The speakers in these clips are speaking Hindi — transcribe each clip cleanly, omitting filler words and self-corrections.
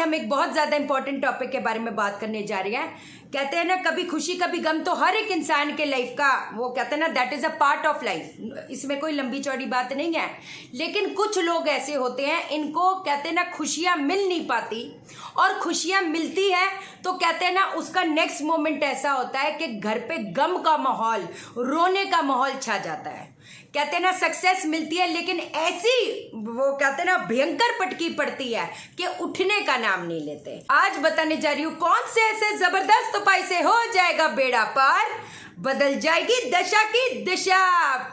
हम एक बहुत ज्यादा इंपॉर्टेंट टॉपिक के बारे में बात करने जा रहे हैं। कहते हैं ना, कभी खुशी कभी गम तो हर एक इंसान के लाइफ का, वो कहते हैं ना, that is a part of life. इसमें कोई लंबी चौड़ी बात नहीं है। लेकिन कुछ लोग ऐसे होते हैं, इनको कहते हैं ना खुशियां मिल नहीं पाती, और खुशियां मिलती है तो कहते हैं ना उसका नेक्स्ट मोमेंट ऐसा होता है कि घर पे गम का माहौल, रोने का माहौल छा जाता है। कहते हैं ना सक्सेस मिलती है लेकिन ऐसी, वो कहते हैं ना भयंकर पटकी पड़ती है कि उठने का नाम नहीं लेते। आज बताने जा रही हूं कौन से ऐसे जबरदस्त उपाय से हो जाएगा बेड़ा पार, बदल जाएगी दशा की दिशा।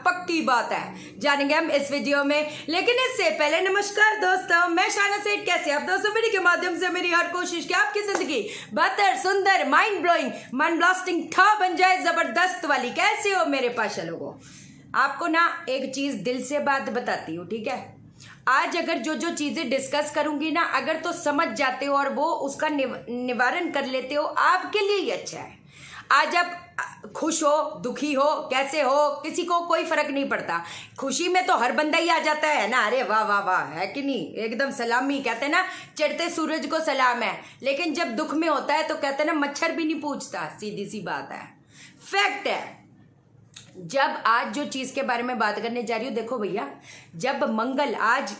पक्की बात है, जानेंगे हम इस वीडियो में। लेकिन इससे पहले नमस्कार दोस्तों, मैं शाना सेठ। कैसे आप दोस्तों? वीडियो के माध्यम से मेरी हर कोशिश कि आपकी जिंदगी बेहतर, सुंदर, माइंड ब्लोइंग, माइंड ब्लास्टिंग ठा बन जाए, जबरदस्त वाली। कैसे हो मेरे पास लोगों? आपको ना एक चीज दिल से बात बताती हूँ, ठीक है? आज अगर जो जो चीजें डिस्कस करूंगी ना, अगर तो समझ जाते हो और वो उसका निवारण कर लेते हो, आपके लिए ही अच्छा है। आज आप खुश हो, दुखी हो, कैसे हो, किसी को कोई फर्क नहीं पड़ता। खुशी में तो हर बंदा ही आ जाता है ना, अरे वाह वाह वाह, है कि नहीं? एकदम सलामी, कहते हैं ना चढ़ते सूरज को सलाम है। लेकिन जब दुख में होता है तो कहते हैं ना मच्छर भी नहीं पूछता। सीधी सी बात है, फैक्ट है। जब आज जो चीज के बारे में बात करने जा रही हूं, देखो भैया, जब मंगल, आज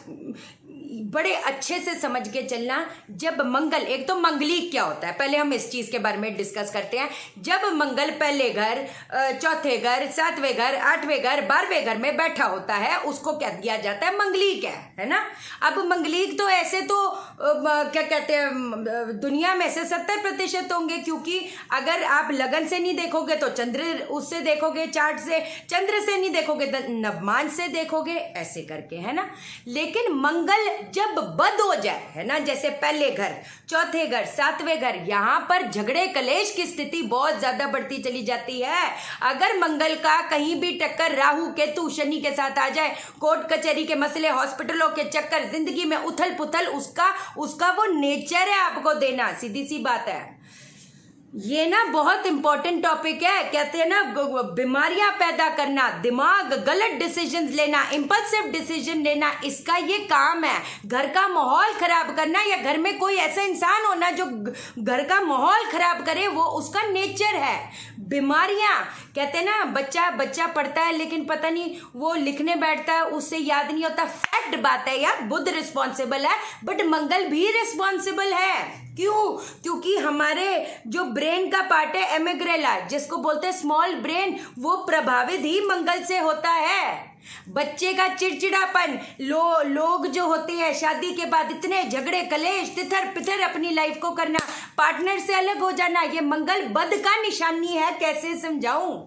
बड़े अच्छे से समझ के चलना, जब मंगल, एक तो मंगलिक क्या होता है, पहले हम इस चीज के बारे में डिस्कस करते हैं। जब मंगल पहले घर, चौथे घर, सातवें घर, आठवें घर, 12वें घर में बैठा होता है, उसको क्या दिया जाता है? मंगलिक है ना। अब मंगलिक तो ऐसे तो क्या कहते हैं, दुनिया में से 70% होंगे, क्योंकि अगर आप लगन से नहीं देखोगे तो चंद्र उससे देखोगे, चार्ट से, चंद्र से नहीं देखोगे तो नवमान से देखोगे, ऐसे करके, है ना। लेकिन मंगल जब बद हो जाए, है ना, जैसे पहले घर, चौथे घर, सातवें घर, यहां पर झगड़े कलेश की स्थिति बहुत ज्यादा बढ़ती चली जाती है। अगर मंगल का कहीं भी टक्कर राहु केतु शनि के साथ आ जाए, कोर्ट कचहरी के मसले, हॉस्पिटलों के चक्कर, जिंदगी में उथल पुथल, उसका वो नेचर है आपको देना। सीधी सी बात है। ये ना बहुत इंपॉर्टेंट टॉपिक है। कहते हैं ना बीमारियां पैदा करना, दिमाग, गलत डिसीजंस लेना, इंपल्सिव डिसीजन लेना, इसका ये काम है। घर का माहौल खराब करना, या घर में कोई ऐसा इंसान होना जो घर का माहौल खराब करे, वो उसका नेचर है। बीमारियां, कहते हैं ना बच्चा पढ़ता है लेकिन पता नहीं वो लिखने बैठता है, उससे याद नहीं होता। फैक्ट बात है यार, बुध रिस्पॉन्सिबल है बट मंगल भी रिस्पॉन्सिबल है। क्यों? क्योंकि हमारे जो ब्रेन का पार्ट है एमिग्रेला, जिसको बोलते हैं स्मॉल ब्रेन, वो प्रभावित ही मंगल से होता है। बच्चे का चिड़चिड़ापन, लोग जो होते हैं शादी के बाद इतने झगड़े कलेश, तिथर पिथर अपनी लाइफ को करना, पार्टनर से अलग हो जाना, ये मंगल बद का निशानी है। कैसे समझाऊं?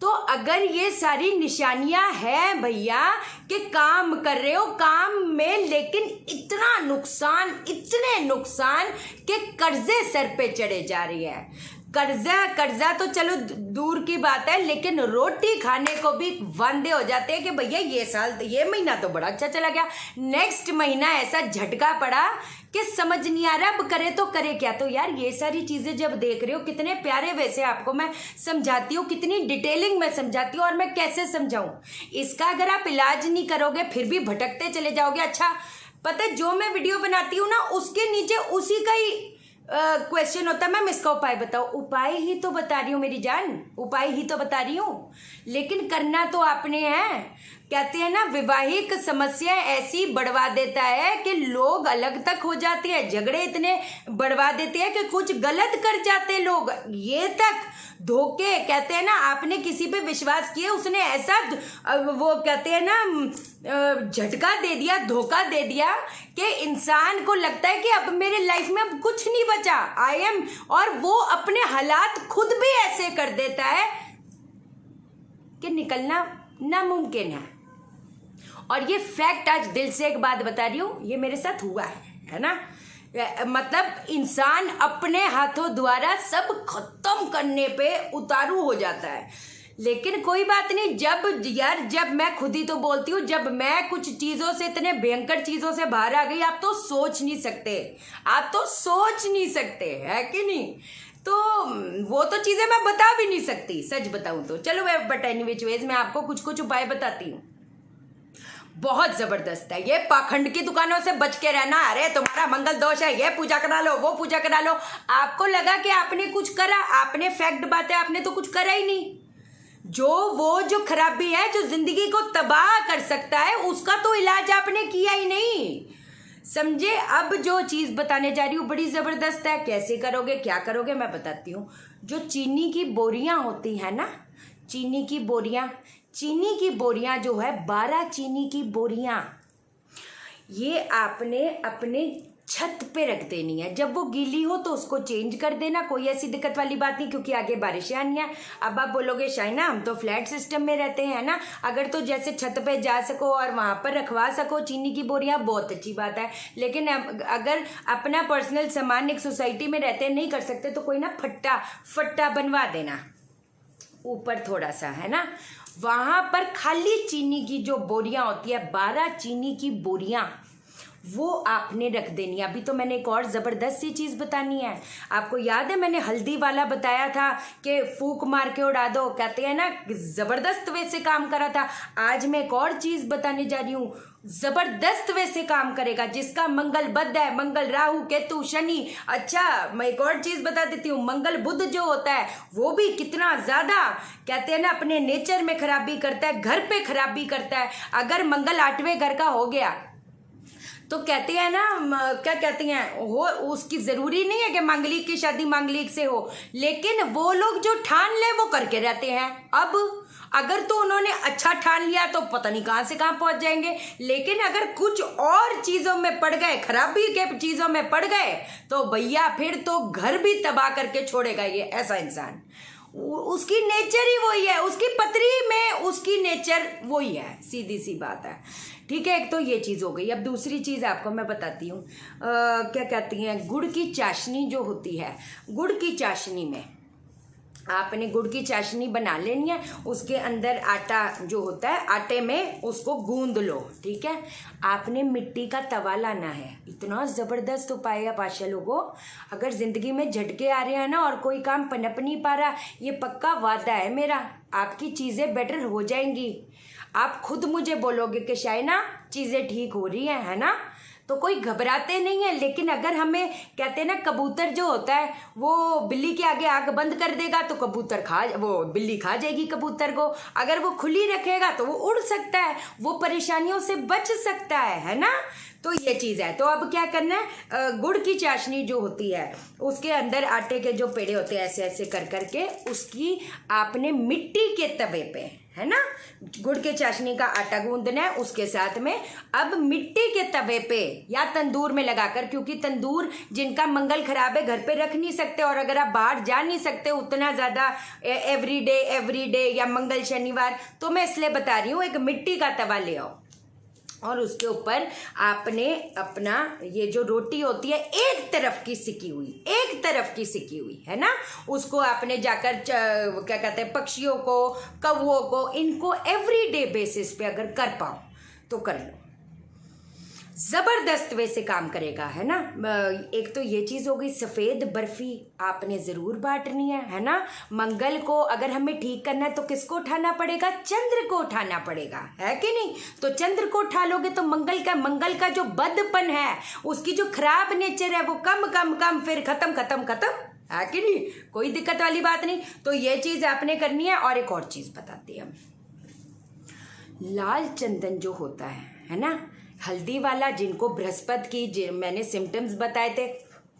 तो अगर ये सारी निशानियां हैं भैया कि काम कर रहे हो, काम में लेकिन इतना नुकसान, इतने नुकसान कि कर्जे सर पे चढ़े जा रही है। कर्जा तो चलो दूर की बात है, लेकिन रोटी खाने को भी वांदे हो जाते हैं कि भैया ये महीना तो बड़ा अच्छा चला गया, नेक्स्ट महीना ऐसा झटका पड़ा कि समझ नहीं आ रहा अब करे तो करे क्या। तो यार ये सारी चीजें जब देख रहे हो, कितने प्यारे वैसे आपको मैं समझाती हूँ, कितनी डिटेलिंग में समझाती हूँ, और मैं कैसे समझाऊं इसका। अगर आप इलाज नहीं करोगे फिर भी भटकते चले जाओगे। अच्छा पता है, जो मैं वीडियो बनाती हूँ ना, उसके नीचे उसी का ही क्वेश्चन होता है, मैम इसका उपाय बताओ। उपाय ही तो बता रही हूँ मेरी जान, उपाय ही तो बता रही हूँ, लेकिन करना तो आपने है। कहते हैं ना वैवाहिक समस्या ऐसी बढ़वा देता है कि लोग अलग तक हो जाते हैं, झगड़े इतने बढ़वा देते हैं कि कुछ गलत कर जाते लोग, ये तक धोखे। कहते हैं ना आपने किसी पे विश्वास किया, उसने ऐसा वो कहते हैं ना झटका दे दिया, धोखा दे दिया कि इंसान को लगता है कि अब मेरे लाइफ में अब कुछ नहीं बचा, आई एम, और वो अपने हालात खुद भी ऐसे कर देता है कि निकलना नामुमकिन है। और ये फैक्ट, आज दिल से एक बात बता रही हूं, ये मेरे साथ हुआ है ना। मतलब इंसान अपने हाथों द्वारा सब खत्म करने पे उतारू हो जाता है। लेकिन कोई बात नहीं, जब मैं खुद ही तो बोलती हूँ, जब मैं कुछ चीजों से, इतने भयंकर चीजों से बाहर आ गई, आप तो सोच नहीं सकते, है कि नहीं? तो वो तो चीजें मैं बता भी नहीं सकती, सच बताऊं तो। चलो मैं बट एनीवेज मैं आपको कुछ उपाय बताती हूँ। बहुत जबरदस्त है। ये पाखंड की दुकानों से बच के रहना। अरे तुम्हारा मंगल दोष है, ये पूजा करा लो, वो पूजा करा लो। आपको लगा कि आपने कुछ करा, आपने फैक्ट बात है, आपने तो कुछ करा ही नहीं। जो खराबी है, जो जिंदगी को तबाह कर सकता है, उसका तो इलाज आपने किया ही नहीं, समझे। अब जो चीज बताने जा रही हूँ बड़ी जबरदस्त है। कैसे करोगे, क्या करोगे, मैं बताती हूँ। जो चीनी की बोरियां होती है ना, चीनी की बोरियां जो है, 12 चीनी की बोरियां, ये आपने अपने छत पे रख देनी है। जब वो गीली हो तो उसको चेंज कर देना, कोई ऐसी दिक्कत वाली बात नहीं, क्योंकि आगे बारिशें आनी है। अब आप बोलोगे शाइना हम तो फ्लैट सिस्टम में रहते हैं ना, अगर तो जैसे छत पे जा सको और वहां पर रखवा सको चीनी की बोरियां, बहुत अच्छी बात है। लेकिन अगर अपना पर्सनल सामान एक सोसाइटी में रहते नहीं कर सकते, तो कोई ना फट्टा बनवा देना ऊपर थोड़ा सा, है ना। वहां पर खाली चीनी की जो बोरियां होती है, 12 चीनी की बोरियां, वो आपने रख देनी है। अभी तो मैंने एक और जबरदस्त सी चीज बतानी है। आपको याद है मैंने हल्दी वाला बताया था कि फूक मार के उड़ा दो, कहते हैं ना, जबरदस्त वे से काम करा था। आज मैं एक और चीज बताने जा रही हूँ, जबरदस्त वे से काम करेगा, जिसका मंगल बद्ध है, मंगल राहु केतु शनि। अच्छा, मैं एक और चीज बता देती हूँ, मंगल बुध जो होता है वो भी कितना ज्यादा, कहते हैं ना, अपने नेचर में खराबी करता है, घर पे खराबी करता है। अगर मंगल 8वें घर का हो गया तो कहते हैं ना, क्या कहते हैं, हो उसकी जरूरी नहीं है कि मांगलिक की शादी मांगलिक से हो, लेकिन वो लोग जो ठान ले वो करके रहते हैं। अब अगर तो उन्होंने अच्छा ठान लिया तो पता नहीं कहां से कहां पहुंच जाएंगे, लेकिन अगर कुछ और चीजों में पड़ गए, खराबी के चीजों में पड़ गए, तो भैया फिर तो घर भी तबाह करके छोड़ेगा ये ऐसा इंसान। उसकी नेचर ही वही है, उसकी पत्री में उसकी नेचर वही है, सीधी सी बात है। ठीक है, एक तो ये चीज हो गई। अब दूसरी चीज आपको मैं बताती हूँ, क्या कहती हैं, गुड़ की चाशनी जो होती है, गुड़ की चाशनी में आपने गुड़ की चाशनी बना लेनी है। उसके अंदर आटा जो होता है, आटे में उसको गूंद लो, ठीक है। आपने मिट्टी का तवा लाना है। इतना जबरदस्त उपाय है पाशा लोगों। अगर जिंदगी में झटके आ रहे हैं ना और कोई काम पनप नहीं पा रहा, ये पक्का वादा है मेरा, आपकी चीजें बेटर हो जाएंगी। आप खुद मुझे बोलोगे कि शाइना चीजें ठीक हो रही है ना, तो कोई घबराते नहीं है। लेकिन अगर हमें, कहते हैं ना, कबूतर जो होता है वो बिल्ली के आगे आग बंद कर देगा तो वो बिल्ली खा जाएगी कबूतर को। अगर वो खुली रखेगा तो वो उड़ सकता है, वो परेशानियों से बच सकता है ना। तो ये चीज है। तो अब क्या करना है, गुड़ की चाशनी जो होती है उसके अंदर आटे के जो पेड़े होते हैं ऐसे ऐसे कर करके उसकी आपने मिट्टी के तवे पे, है ना, गुड़ के चाशनी का आटा गूंदना है। उसके साथ में अब मिट्टी के तवे पे या तंदूर में लगाकर, क्योंकि तंदूर जिनका मंगल खराब है घर पे रख नहीं सकते, और अगर आप बाहर जा नहीं सकते उतना ज्यादा एवरी डे या मंगल शनिवार, तो मैं इसलिए बता रही हूँ, एक मिट्टी का तवा ले आओ और उसके ऊपर आपने अपना ये जो रोटी होती है एक तरफ की सिकी हुई है ना, उसको आपने जाकर क्या कहते हैं, पक्षियों को, कौवों को, इनको एवरीडे बेसिस पे अगर कर पाओ तो कर लो, जबरदस्त वे से काम करेगा, है ना। एक तो ये चीज हो गई। सफेद बर्फी आपने जरूर बांटनी है ना। मंगल को अगर हमें ठीक करना है तो किसको उठाना पड़ेगा, चंद्र को उठाना पड़ेगा, है कि नहीं। तो चंद्र को उठा लोगे तो मंगल का जो बदपन है, उसकी जो खराब नेचर है वो कम फिर खत्म, है कि नहीं, कोई दिक्कत वाली बात नहीं। तो ये चीज आपने करनी है। और एक और चीज बताते हैं, लाल चंदन जो होता है ना, हल्दी वाला, जिनको बृहस्पति की मैंने सिम्टम्स बताए थे,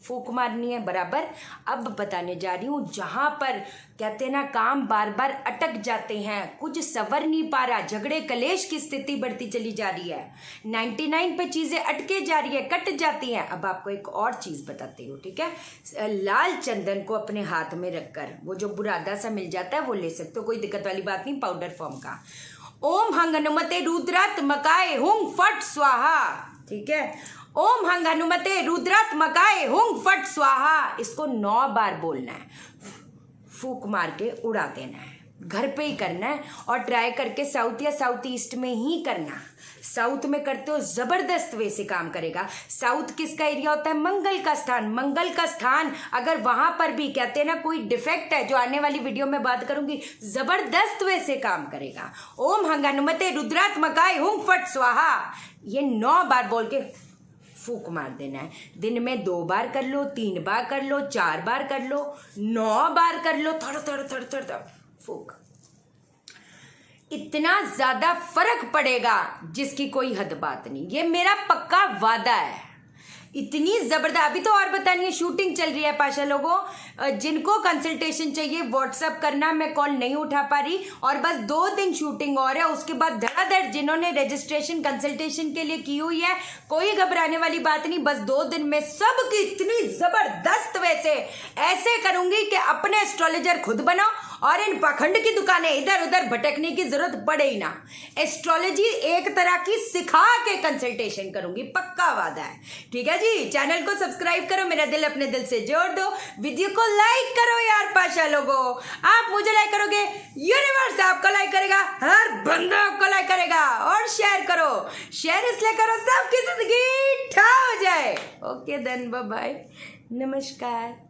फूक मारनी है बराबर। अब बताने जा रही हूँ, जहां पर कहते हैं ना काम बार बार अटक जाते हैं, कुछ सवर नहीं पा रहा, झगड़े कलेश की स्थिति बढ़ती चली जा रही है, 99 पे चीजें अटके जा रही है, कट जाती हैं। अब आपको एक और चीज बताती हूँ, ठीक है। लाल चंदन को अपने हाथ में रखकर, वो जो बुरादा सा मिल जाता है वो ले सकते हो, कोई दिक्कत वाली बात नहीं, पाउडर फॉर्म का। ओम हंग हनुमते रुद्रात्मकाय हुंग फट स्वाहा, ठीक है। ओम हंग हनुमते रुद्रात्मकाय हुंग फट स्वाहा, इसको 9 बार बोलना है, फूक मार के उड़ा देना है। घर पे ही करना है और ट्राई करके साउथ या साउथ ईस्ट में ही करना। साउथ में करते हो जबरदस्त वे से काम करेगा। साउथ किसका एरिया होता है? मंगल का स्थान। मंगल का स्थान अगर वहां पर भी कहते हैं ना कोई डिफेक्ट है, जो आने वाली वीडियो में बात करूंगी, जबरदस्त वे से काम करेगा। ओम हंगानुमते रुद्रात्मकाय हुं फट स्वाहा, ये 9 बार बोल के फूक मार देना है। दिन में 2 बार कर लो, 3 बार कर लो, 4 बार कर लो, 9 बार कर लो, थड़ थड़ थड़ थड़ थड़ फूक। इतना ज्यादा फर्क पड़ेगा जिसकी कोई हद बात नहीं, ये मेरा पक्का वादा है। इतनी जबरदस्त। अभी तो और बतानी है, शूटिंग चल रही है पाशा लोगों, जिनको कंसल्टेशन चाहिए व्हाट्सअप करना, मैं कॉल नहीं उठा पा रही। और बस 2 दिन शूटिंग और है, उसके बाद धड़ाधड़ जिन्होंने रजिस्ट्रेशन कंसल्टेशन के लिए की हुई है, कोई घबराने वाली बात नहीं। बस 2 दिन में सबकी इतनी जबरदस्त वैसे ऐसे करूंगी कि अपने एस्ट्रोलॉजर खुद बनाओ और इन पाखंड की दुकानें इधर उधर भटकने की जरूरत पड़े ही ना। एस्ट्रोलॉजी एक तरह की सिखा के कंसल्टेशन करूंगी, पक्का वादा है। ठीक है जी, चैनल को सब्सक्राइब करो, मेरा दिल अपने दिल से जोड़ दो, वीडियो को लाइक करो यार पाशा लोगों। आप मुझे लाइक करोगे, यूनिवर्स आपको लाइक करेगा, हर बंदा आपको लाइक करेगा। और शेयर करो, शेयर इसलिए करो सबकी जिंदगी ठा हो जाए। ओके देन, बाय बाय, नमस्कार।